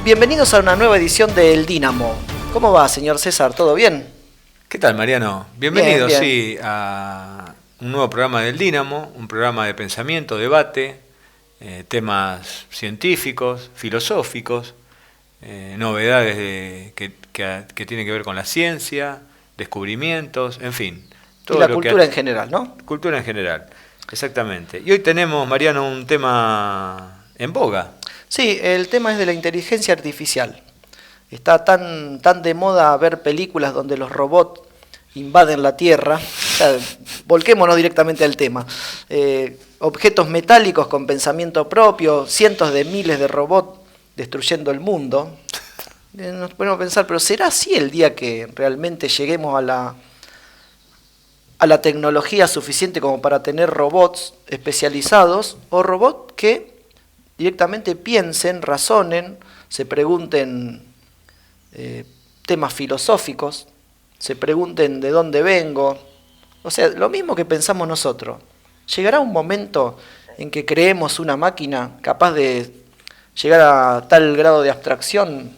Bienvenidos a una nueva edición de El Dínamo. ¿Cómo va, señor César? ¿Todo bien? ¿Qué tal, Mariano? Bienvenido, Bien. sí, a un nuevo programa del Dínamo, un programa de pensamiento, debate, temas científicos, filosóficos, novedades que tienen que ver con la ciencia, descubrimientos, en fin. Y la cultura en general, ¿no? Cultura en general, exactamente. Y hoy tenemos, Mariano, un tema en boga. Sí, el tema es de la inteligencia artificial. Está tan de moda ver películas donde los robots invaden la Tierra. O sea, volquémonos directamente al tema. Objetos metálicos con pensamiento propio, cientos de miles de robots destruyendo el mundo. Nos ponemos a pensar, pero ¿será así el día que realmente lleguemos a la tecnología suficiente como para tener robots especializados o robots que directamente piensen, razonen, se pregunten temas filosóficos, se pregunten de dónde vengo? O sea, lo mismo que pensamos nosotros. ¿Llegará un momento en que creemos una máquina capaz de llegar a tal grado de abstracción?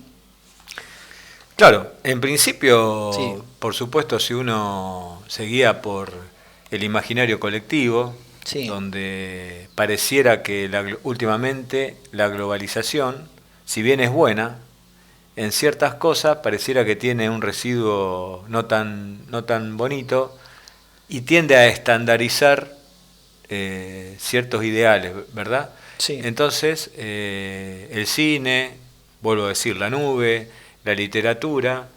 Claro, en principio, Sí. por supuesto, si uno se guía por el imaginario colectivo, Sí. donde pareciera que últimamente la globalización, si bien es buena, en ciertas cosas pareciera que tiene un residuo no tan bonito y tiende a estandarizar ciertos ideales, ¿verdad? Sí. Entonces, el cine, vuelvo a decir, la nube, la literatura,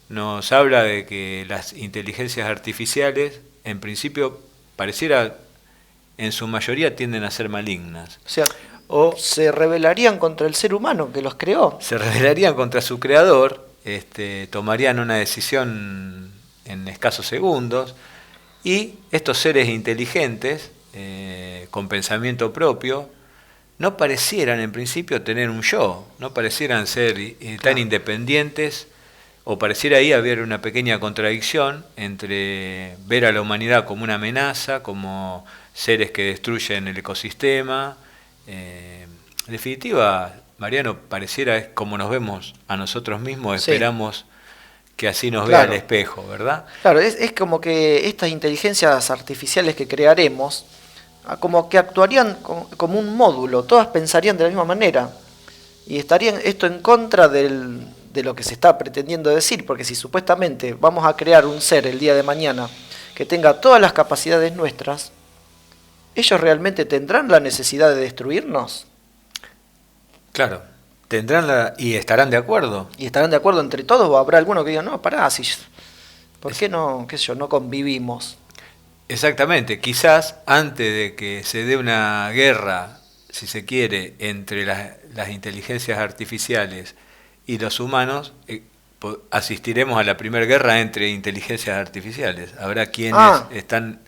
nos habla de que las inteligencias artificiales, en principio, pareciera, en su mayoría tienden a ser malignas. O sea, O se rebelarían contra el ser humano que los creó. se rebelarían contra su creador, tomarían una decisión en escasos segundos, y estos seres inteligentes, con pensamiento propio, no parecieran en principio tener un yo, no parecieran ser tan Claro. independientes, o pareciera ahí haber una pequeña contradicción entre ver a la humanidad como una amenaza, como seres que destruyen el ecosistema. En definitiva, Mariano, pareciera es como nos vemos a nosotros mismos, Sí. esperamos que así nos Claro. vea el espejo, ¿verdad? Claro, es como que estas inteligencias artificiales que crearemos, como que actuarían como un módulo, todas pensarían de la misma manera. Y estarían esto en contra de lo que se está pretendiendo decir, porque si supuestamente vamos a crear un ser el día de mañana que tenga todas las capacidades nuestras, ¿ellos realmente tendrán la necesidad de destruirnos? Claro, y estarán de acuerdo. ¿Y estarán de acuerdo entre todos o habrá alguno que diga, no, pará, ¿por qué no, qué sé yo, no convivimos? Exactamente, quizás antes de que se dé una guerra, si se quiere, entre las inteligencias artificiales y los humanos, asistiremos a la primera guerra entre inteligencias artificiales. Habrá quienes están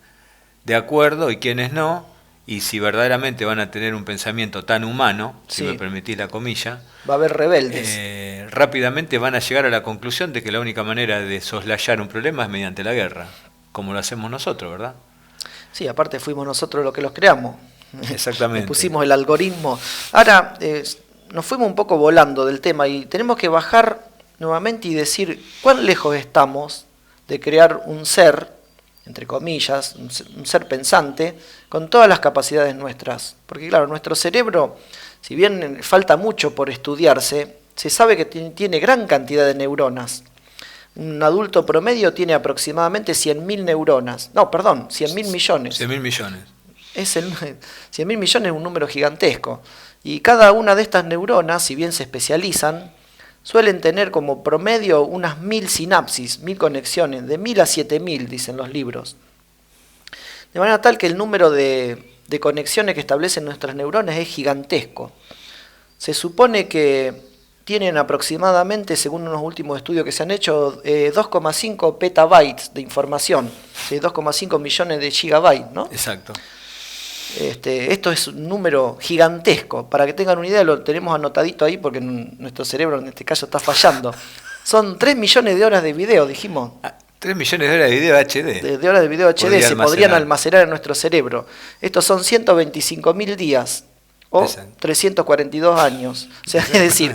de acuerdo y quienes no, y si verdaderamente van a tener un pensamiento tan humano, si Sí. me permitís la comilla, Va a haber rebeldes. rápidamente van a llegar a la conclusión de que la única manera de soslayar un problema es mediante la guerra, como lo hacemos nosotros, ¿verdad? Sí, aparte fuimos nosotros los que los creamos. Exactamente. Le pusimos el algoritmo. Ahora, nos fuimos un poco volando del tema y tenemos que bajar nuevamente y decir cuán lejos estamos de crear un ser, entre comillas, un ser pensante, con todas las capacidades nuestras. Porque claro, nuestro cerebro, si bien falta mucho por estudiarse, se sabe que tiene gran cantidad de neuronas. Un adulto promedio tiene aproximadamente 100.000 neuronas. No, perdón, 100.000 millones. 100.000 millones. 100.000 millones es un número gigantesco. Y cada una de estas neuronas, si bien se especializan, suelen tener como promedio unas 1.000 sinapsis, 1.000 conexiones, de 1.000 a 7.000, dicen los libros. De manera tal que el número de conexiones que establecen nuestras neuronas es gigantesco. Se supone que tienen aproximadamente, según unos últimos estudios que se han hecho, 2,5 petabytes de información, 2,5 millones de gigabytes, ¿no? Exacto. Esto es un número gigantesco. Para que tengan una idea, lo tenemos anotadito ahí porque nuestro cerebro en este caso está fallando. Son 3 millones de horas de video, dijimos. 3 millones de horas de video HD. De horas de video HD se podrían almacenar en nuestro cerebro. Estos son 125.000 días o 342 años. O sea, es decir,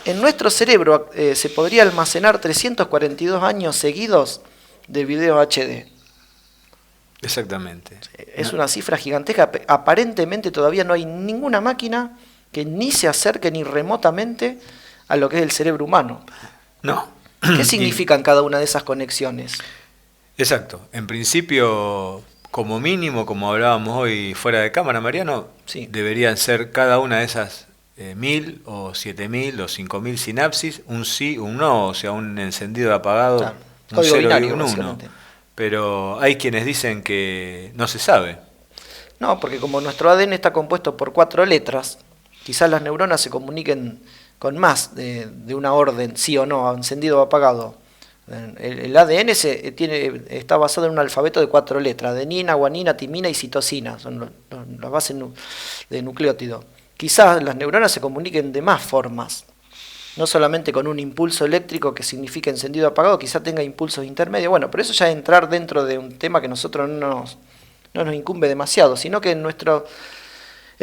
En nuestro cerebro se podría almacenar 342 años seguidos de video HD. Exactamente. Es una cifra gigantesca. Aparentemente todavía no hay ninguna máquina que ni se acerque ni remotamente a lo que es el cerebro humano. No. ¿Qué significan cada una de esas conexiones? Exacto. En principio, como mínimo, como hablábamos hoy fuera de cámara, Mariano, Sí. deberían ser cada una de esas 1000 o 7000 o 5000 sinapsis, un sí, un no, o sea, un encendido apagado, Claro. un Código 0 y binario, un 1. básicamente. Pero hay quienes dicen que no se sabe. No, porque como nuestro ADN está compuesto por 4 letras, quizás las neuronas se comuniquen con más de una orden, sí o no, encendido o apagado. El ADN está basado en un alfabeto de 4 letras: adenina, guanina, timina y citosina, son las bases de nucleótido. Quizás las neuronas se comuniquen de más formas, no solamente con un impulso eléctrico que significa encendido o apagado, quizás tenga impulsos intermedios. Bueno, pero eso ya es entrar dentro de un tema que a nosotros no nos incumbe demasiado, sino que en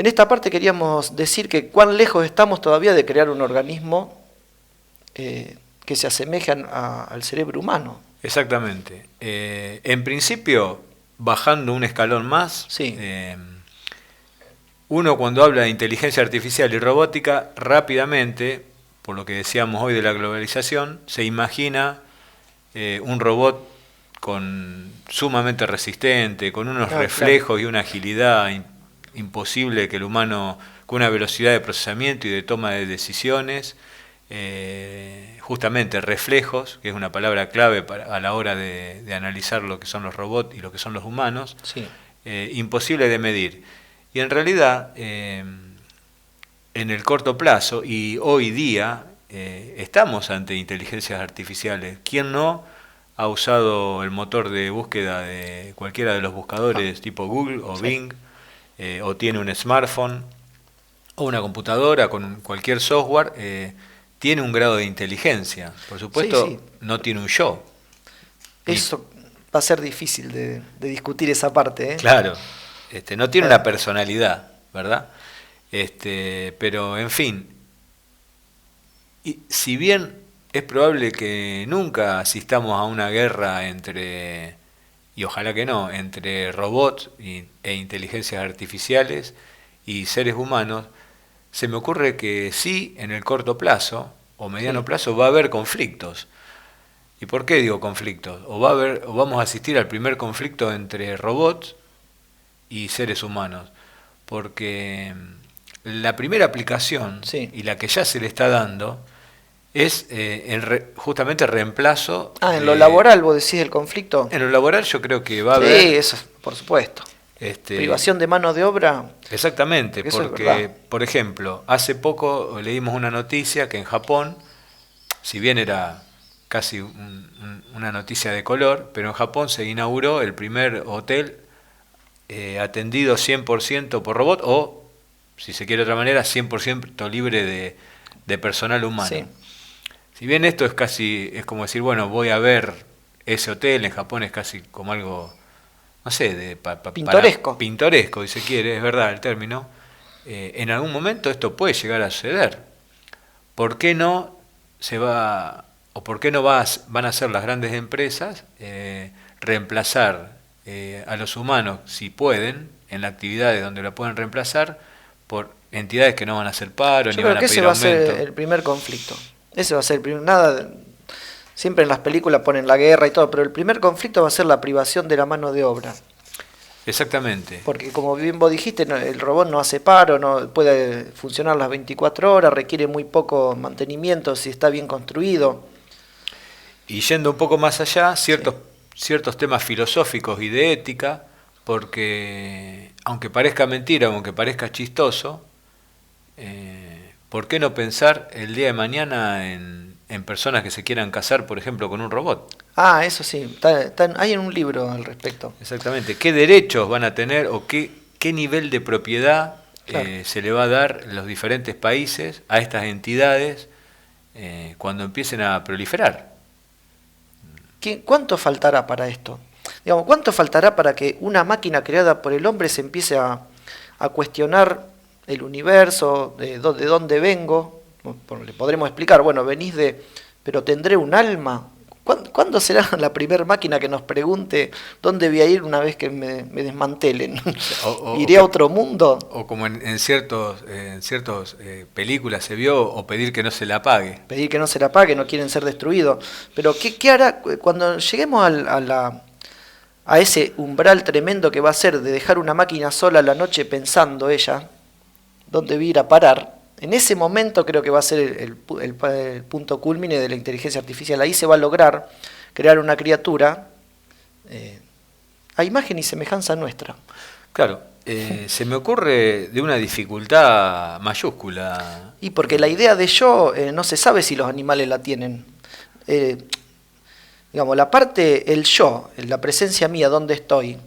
esta parte queríamos decir que cuán lejos estamos todavía de crear un organismo que se asemeje al cerebro humano. Exactamente. En principio, bajando un escalón más, Sí. Uno cuando habla de inteligencia artificial y robótica, rápidamente, por lo que decíamos hoy de la globalización, se imagina un robot sumamente resistente, con unos reflejos y una agilidad imposible que el humano, con una velocidad de procesamiento y de toma de decisiones, justamente reflejos, que es una palabra clave a la hora de analizar lo que son los robots y lo que son los humanos, Sí. Imposible de medir. Y en realidad, en el corto plazo y hoy día, estamos ante inteligencias artificiales. ¿Quién no ha usado el motor de búsqueda de cualquiera de los buscadores tipo Google o Bing, o tiene un smartphone o una computadora con cualquier software? Tiene un grado de inteligencia. Por supuesto, Sí. no tiene un yo. Eso va a ser difícil de discutir esa parte, ¿eh? Claro, no tiene una personalidad, ¿verdad? Pero, en fin, y si bien es probable que nunca asistamos a una guerra y ojalá que no, entre robots e inteligencias artificiales y seres humanos, se me ocurre que sí, en el corto plazo o mediano plazo va a haber conflictos. ¿Y por qué digo conflictos? O vamos a asistir al primer conflicto entre robots y seres humanos, porque la primera aplicación y la que ya se le está dando es justamente reemplazo. En lo laboral, vos decís el conflicto. En lo laboral yo creo que va a haber. Sí, eso, por supuesto. Privación de mano de obra. Exactamente, porque, por ejemplo, hace poco leímos una noticia que en Japón, si bien era casi una noticia de color, pero en Japón se inauguró el primer hotel atendido 100% por robot, o, si se quiere de otra manera, 100% libre de personal humano. Sí. Si bien esto es como decir, bueno, voy a ver ese hotel, en Japón es casi como algo, no sé, pintoresco. Pintoresco, si se quiere, es verdad el término. En algún momento esto puede llegar a suceder. ¿Por qué no van a ser las grandes empresas reemplazar a los humanos, si pueden, en las actividades donde la pueden reemplazar, por entidades que no van a hacer paro, ni van a pedir aumento? Ese va a ser el primer conflicto. Ese va a ser el primer. Siempre en las películas ponen la guerra y todo, pero el primer conflicto va a ser la privación de la mano de obra. Exactamente. Porque como bien vos dijiste, el robot no hace paro, no puede funcionar las 24 horas, requiere muy poco mantenimiento si está bien construido. Y yendo un poco más allá, ciertos temas filosóficos y de ética, porque aunque parezca mentira, aunque parezca chistoso, ¿por qué no pensar el día de mañana en personas que se quieran casar, por ejemplo, con un robot? Eso sí, hay en un libro al respecto. Exactamente. ¿Qué derechos van a tener o qué nivel de propiedad se le va a dar en los diferentes países a estas entidades cuando empiecen a proliferar? ¿Cuánto faltará para esto? Digamos, ¿cuánto faltará para que una máquina creada por el hombre se empiece a cuestionar el universo, de dónde vengo, Le podremos explicar, bueno, venís pero ¿tendré un alma? ¿Cuándo será la primera máquina que nos pregunte dónde voy a ir una vez que me desmantelen? ¿Iré a otro mundo? O como en ciertos películas se vio, o pedir que no se la apague. Pedir que no se la apague, no quieren ser destruidos. Pero ¿qué hará cuando lleguemos a ese umbral tremendo que va a ser de dejar una máquina sola a la noche pensando ella dónde va a ir a parar? En ese momento creo que va a ser el punto culmine de la inteligencia artificial. Ahí se va a lograr crear una criatura a imagen y semejanza nuestra. Claro, se me ocurre de una dificultad mayúscula. Y porque la idea de yo no se sabe si los animales la tienen. Digamos, la parte, el yo, la presencia mía, dónde estoy,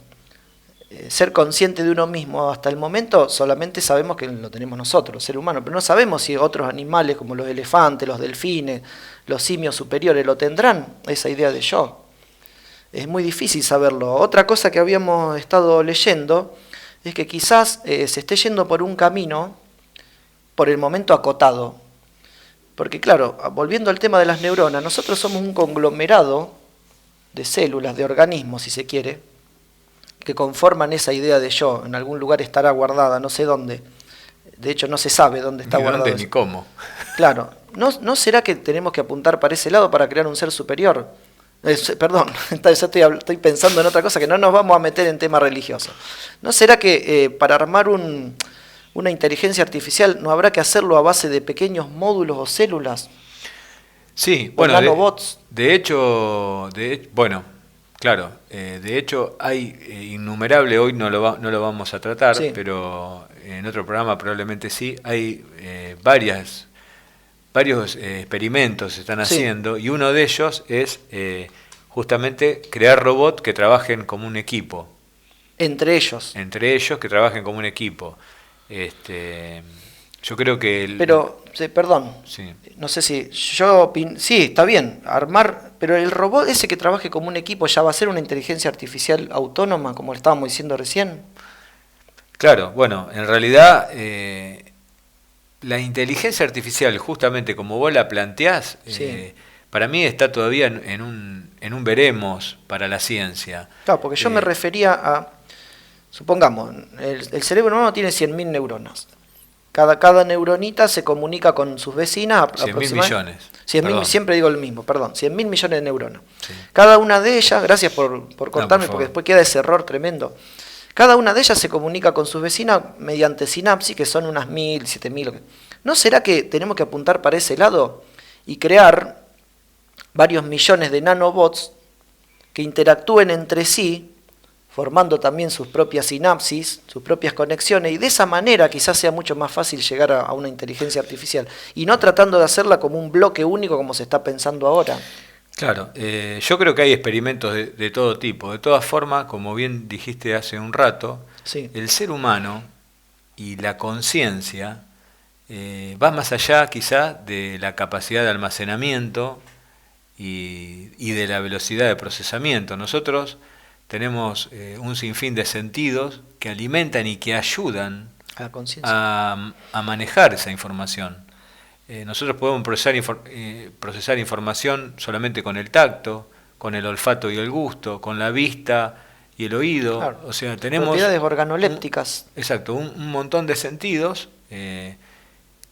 ser consciente de uno mismo, hasta el momento solamente sabemos que lo tenemos nosotros, ser humano, pero no sabemos si otros animales como los elefantes, los delfines, los simios superiores lo tendrán, esa idea de yo. Es muy difícil saberlo. Otra cosa que habíamos estado leyendo es que quizás se esté yendo por un camino, por el momento acotado. Porque claro, volviendo al tema de las neuronas, nosotros somos un conglomerado de células, de organismos, si se quiere, que conforman esa idea de yo. En algún lugar estará guardada, no sé dónde. De hecho, no se sabe dónde está guardada. Ni dónde ni cómo. Claro. ¿No será que tenemos que apuntar para ese lado para crear un ser superior? Perdón, estoy pensando en otra cosa, que no nos vamos a meter en tema religioso. ¿No será que para armar una inteligencia artificial no habrá que hacerlo a base de pequeños módulos o células? Sí, bueno, nanobots. De hecho, claro, de hecho hay innumerable, hoy no lo vamos a tratar, sí, pero en otro programa probablemente sí, hay varios experimentos se están haciendo, sí, y uno de ellos es justamente crear robots que trabajen como un equipo. Entre ellos, que trabajen como un equipo. Yo creo que... Pero, perdón, sí, no sé si... sí, está bien, armar... Pero el robot ese que trabaje como un equipo ya va a ser una inteligencia artificial autónoma, como estábamos diciendo recién. Claro, bueno, en realidad la inteligencia artificial, justamente como vos la planteás, sí, para mí está todavía en un veremos para la ciencia. Claro, porque yo me refería a... Supongamos, el cerebro humano tiene 100.000 neuronas. Cada neuronita se comunica con sus vecinas. 100.000 millones. 100.000, siempre digo lo mismo, perdón. 100.000 millones de neuronas. Sí. Cada una de ellas, gracias por cortarme, porque después queda ese error tremendo. Cada una de ellas se comunica con sus vecinas mediante sinapsis, que son unas 1.000, 7.000. ¿No será que tenemos que apuntar para ese lado y crear varios millones de nanobots que interactúen entre sí, formando también sus propias sinapsis, sus propias conexiones, y de esa manera quizás sea mucho más fácil llegar a una inteligencia artificial, y no tratando de hacerla como un bloque único como se está pensando ahora? Claro, yo creo que hay experimentos de todo tipo. De todas formas, como bien dijiste hace un rato, sí, el ser humano y la conciencia va más allá quizá de la capacidad de almacenamiento y de la velocidad de procesamiento. Nosotros tenemos un sinfín de sentidos que alimentan y que ayudan a manejar esa información. Nosotros podemos procesar información solamente con el tacto, con el olfato y el gusto, con la vista y el oído. Claro. O sea, tenemos propiedades organolépticas. Exacto, un montón de sentidos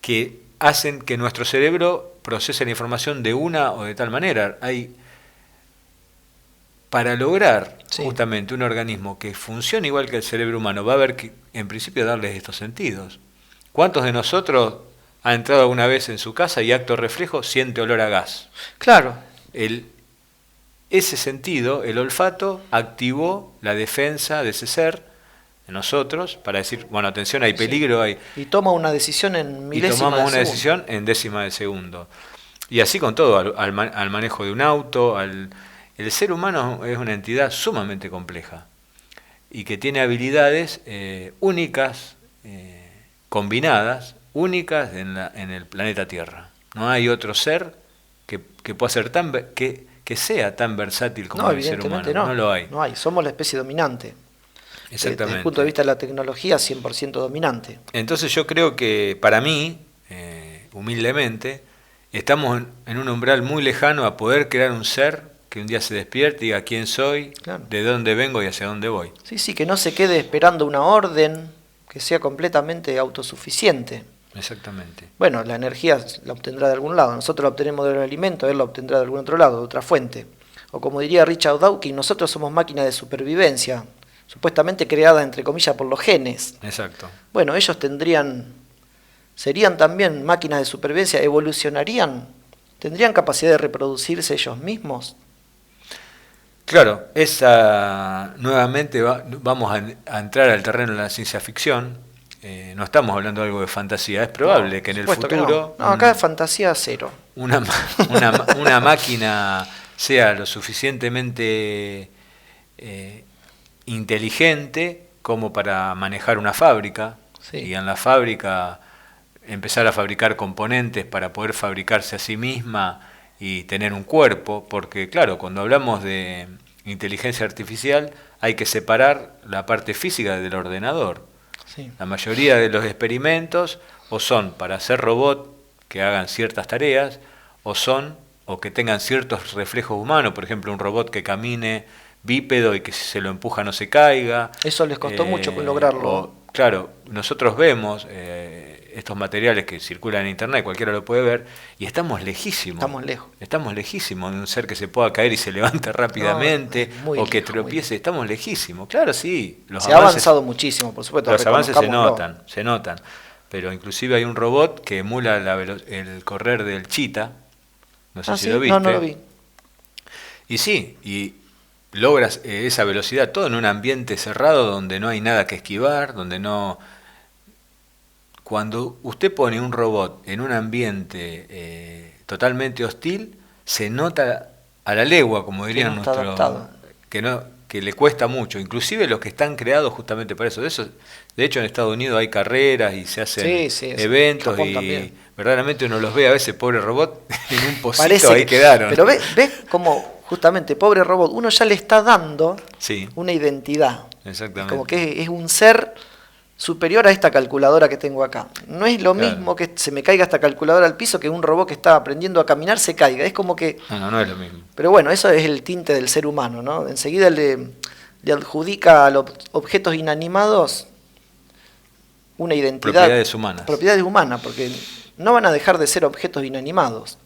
que hacen que nuestro cerebro procese la información de una o de tal manera. Para lograr justamente un organismo que funcione igual que el cerebro humano, va a haber que, en principio, darles estos sentidos. ¿Cuántos de nosotros ha entrado alguna vez en su casa y acto reflejo siente olor a gas? Claro. Ese sentido, el olfato, activó la defensa de ese ser en nosotros para decir, bueno, atención, hay peligro. Sí. Y toma una decisión en milésima de segundo. Y tomamos una decisión en décima de segundo. Y así con todo, al manejo de un auto, el ser humano es una entidad sumamente compleja y que tiene habilidades únicas, combinadas, únicas en el planeta Tierra. No hay otro ser que pueda ser que sea tan versátil como el ser humano. No lo hay. No hay. Somos la especie dominante. Exactamente. Desde el punto de vista de la tecnología, 100% dominante. Entonces yo creo que para mí humildemente, estamos en un umbral muy lejano a poder crear un ser que un día se despierte y diga quién soy, Claro. de dónde vengo y hacia dónde voy. Sí, sí, que no se quede esperando una orden, que sea completamente autosuficiente. Exactamente. Bueno, la energía la obtendrá de algún lado, nosotros la obtenemos del alimento, él la obtendrá de algún otro lado, de otra fuente. O como diría Richard Dawkins, nosotros somos máquinas de supervivencia, supuestamente creadas entre comillas por los genes. Exacto. Bueno, ellos serían también máquinas de supervivencia, evolucionarían, tendrían capacidad de reproducirse ellos mismos. Claro, esa nuevamente vamos a entrar al terreno de la ciencia ficción. No estamos hablando de algo de fantasía, es probable que en el Supuesto que futuro no, acá es fantasía cero. una máquina sea lo suficientemente inteligente como para manejar una fábrica, Sí. y en la fábrica empezar a fabricar componentes para poder fabricarse a sí misma y tener un cuerpo, porque claro, cuando hablamos de inteligencia artificial hay que separar la parte física del ordenador. Sí. La mayoría de los experimentos o son para hacer robots que hagan ciertas tareas, o que tengan ciertos reflejos humanos, por ejemplo un robot que camine bípedo y que si se lo empuja no se caiga. Eso les costó mucho lograrlo. Claro, nosotros vemos estos materiales que circulan en internet, cualquiera lo puede ver, y estamos lejísimos. Estamos lejos. Estamos lejísimos de un ser que se pueda caer y se levante rápidamente, No, o que lejos, tropiece. Estamos lejísimos. Claro, sí. Se ha avanzado muchísimo, por supuesto. Los avances se notan. Pero inclusive hay un robot que emula el correr del chita. No sé si ¿sí? lo viste. No lo vi. Y sí, y logras esa velocidad, todo en un ambiente cerrado donde no hay nada que esquivar, donde no... Cuando usted pone un robot en un ambiente totalmente hostil, se nota a la legua, como dirían nuestros... que le cuesta mucho, inclusive los que están creados justamente para eso. De hecho en Estados Unidos hay carreras y se hacen eventos, Japón y también. Verdaderamente uno los ve a veces, pobre robot, en un pocito. Parece ahí quedaron. Pero ves como justamente, pobre robot, uno ya le está dando Sí, una identidad. exactamente. Como que es un ser superior a esta calculadora que tengo acá. No es lo Claro. mismo que se me caiga esta calculadora al piso que un robot que está aprendiendo a caminar se caiga. Es como que... No es lo mismo. Pero bueno, eso es el tinte del ser humano, ¿no? Enseguida le adjudica a los objetos inanimados una identidad. Propiedades humanas. Propiedades humanas, porque no van a dejar de ser objetos inanimados.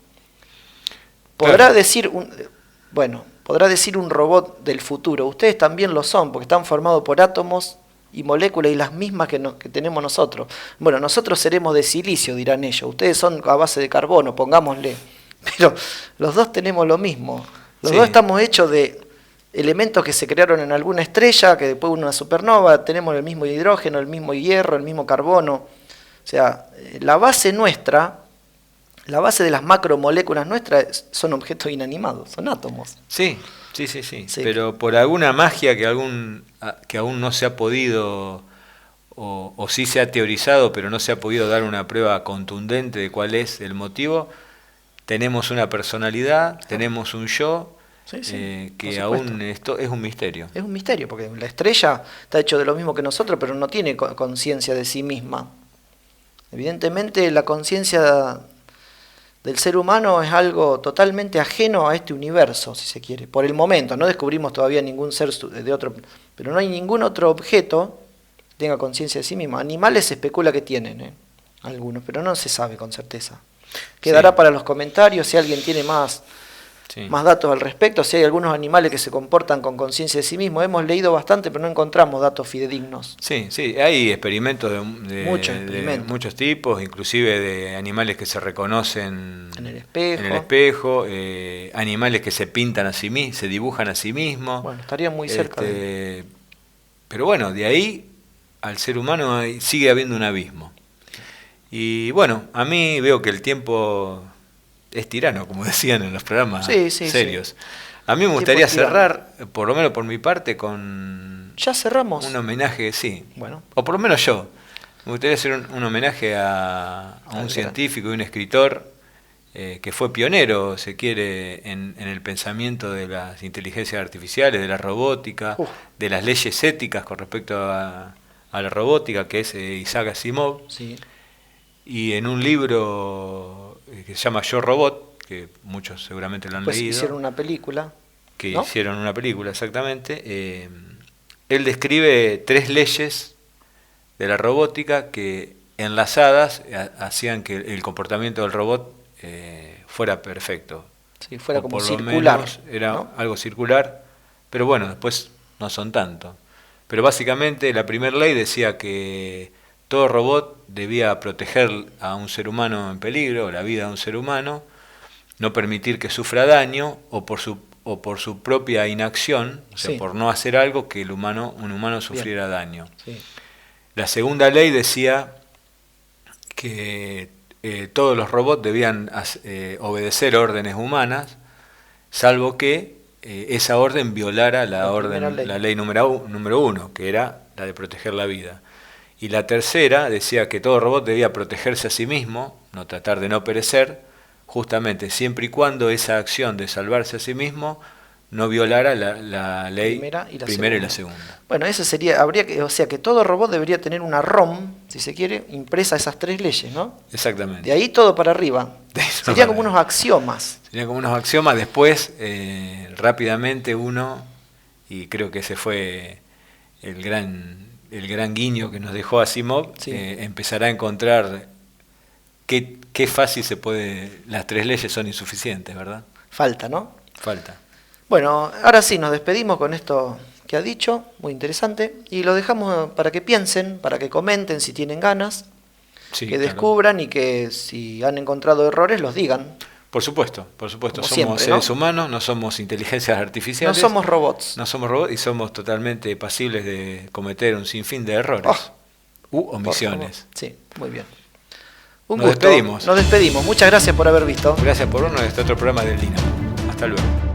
Podrá decir un robot del futuro, ustedes también lo son, porque están formados por átomos y moléculas y las mismas que tenemos nosotros. Bueno, nosotros seremos de silicio, dirán ellos, ustedes son a base de carbono, pongámosle. Pero los dos tenemos lo mismo. Los dos estamos hechos de elementos que se crearon en alguna estrella, que después una supernova, tenemos el mismo hidrógeno, el mismo hierro, el mismo carbono. O sea, la base nuestra, la base de las macromoléculas nuestras son objetos inanimados, son átomos. Sí. Pero por alguna magia que aún no se ha podido, o sí se ha teorizado, pero no se ha podido dar una prueba contundente de cuál es el motivo, tenemos una personalidad, tenemos un yo, que aún esto es un misterio. Es un misterio, porque la estrella está hecho de lo mismo que nosotros, pero no tiene conciencia de sí misma. Evidentemente la conciencia del ser humano es algo totalmente ajeno a este universo, si se quiere. Por el momento, no descubrimos todavía ningún ser de otro, pero no hay ningún otro objeto que tenga conciencia de sí mismo. Animales se especula que tienen, algunos, pero no se sabe con certeza. Quedará para los comentarios si alguien tiene más datos al respecto, si hay algunos animales que se comportan con conciencia de sí mismos. Hemos leído bastante, pero no encontramos datos fidedignos. Sí, hay experimentos de muchos tipos, inclusive de animales que se reconocen en el espejo, animales que se pintan a sí mismos, se dibujan a sí mismos. Bueno, estaría muy cerca pero bueno, de ahí al ser humano sigue habiendo un abismo. Y bueno, a mí veo que el tiempo es tirano, como decían en los programas serios. Sí. A mí me gustaría cerrar, por lo menos por mi parte, con... ¿Ya cerramos? Un homenaje, sí. Bueno. O por lo menos yo. Me gustaría hacer un homenaje a un científico y un escritor que fue pionero, se quiere, en el pensamiento de las inteligencias artificiales, de la robótica, de las leyes éticas con respecto a la robótica, que es Isaac Asimov. Sí. Y en un libro que se llama Yo Robot, que muchos seguramente lo han Pues leído, hicieron una película, que ¿no? hicieron una película exactamente, él describe 3 leyes de la robótica que enlazadas hacían que el comportamiento del robot fuera perfecto. Si fuera O como por lo circular, menos era ¿no? algo circular, pero bueno, después no son tanto. Pero básicamente la primera ley decía que todo robot debía proteger a un ser humano en peligro, la vida de un ser humano, no permitir que sufra daño o por su propia inacción, o sea, Sí. por no hacer algo que un humano sufriera daño. Sí. La segunda ley decía que todos los robots debían obedecer órdenes humanas, salvo que esa orden violara la ley número 1, que era la de proteger la vida. Y la tercera decía que todo robot debía protegerse a sí mismo, no tratar de no perecer, justamente siempre y cuando esa acción de salvarse a sí mismo no violara la ley primera y la segunda. Bueno, eso sería, o sea que todo robot debería tener una ROM, si se quiere, impresa esas 3 leyes, ¿no? Exactamente. De ahí todo para arriba. Serían como unos axiomas. Serían como unos axiomas. Después, rápidamente uno, y creo que ese fue el gran guiño que nos dejó Asimov, Sí. empezará a encontrar qué fácil se puede. Las 3 leyes son insuficientes, ¿verdad? Falta, ¿no? Falta. Bueno, ahora sí, nos despedimos con esto que ha dicho, muy interesante, y lo dejamos para que piensen, para que comenten si tienen ganas, Sí, que claro. descubran y que si han encontrado errores los digan. Por supuesto. Como Somos siempre, seres ¿no? humanos, no somos inteligencias No artificiales. somos robots. No somos robots y somos totalmente pasibles de cometer un sinfín de errores u Por omisiones. favor. Sí, muy bien. Un Nos gusto. despedimos. Nos despedimos. Muchas gracias por haber visto. Gracias por vernos en este otro programa del Dínamo. Hasta luego.